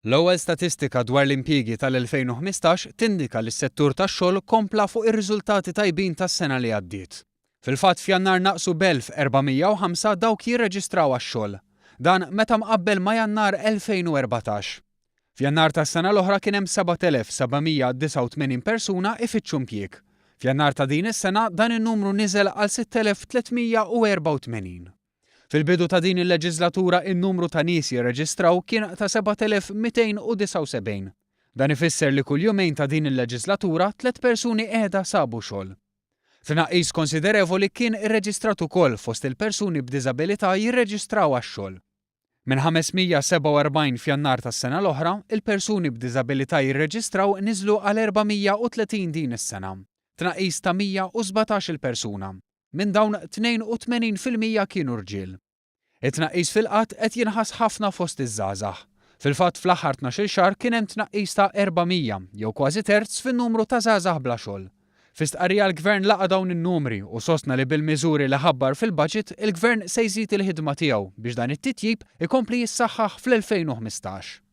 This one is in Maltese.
L-ewwel statistika dwar l-impjiegi tal-2015 tindika li s-settur tax-xogħol kompla fuq ir-riżultati tajbin tas-sena li għaddiet. Fil-fatt f'Jannar naqsu b'1405 dawk jirreġistraw għax-xogħol. Dan meta mqabbel ma' Jannar 2014. F'Jannar tas-sena l-oħra kien hemm 7789 persuna ifittxu impjieg. F'Jannar ta' din is-sena dan in-numru niżel għal 6384. Fil-bidu ta' din il-leġislatura in-numru ta' nies jirreġistraw kien ta' 7279. Dan ifisser li kull jumejn ta' din il-leġislatura 3 persuni qiegħda sabu xogħol. Tnaqqis konsiderevoli kien irreġistrat ukoll fost il-persuni b'diżabilità jirreġistraw għax-xogħol. Minn 547 f'Jannar tas-sena l-oħra, il-persuni b'diżabilità jirreġistraw niżlu għal 430 din is-sena. Tnaqqis ta' 117 persuna. Minn dawn 82% kienu rġiel. It-tnaqqis fil-qatt qed jinħass ħafna fost iż-żgħażagħ. Fil-fatt fl-aħħar 12 xahar kien hemm tnaqqis ta' 400 jew kważi terz fin-numru ta' żgħażagħ bla xogħol. Fi-stqarrija l-Gvern laqa' dawn in-numri u sostna li bil-miżuri li ħabbar fil-baġit il-Gvern se jżid il-ħidma tiegħu biex dan it-titjib ikompli jissaħħaħ fl-2015.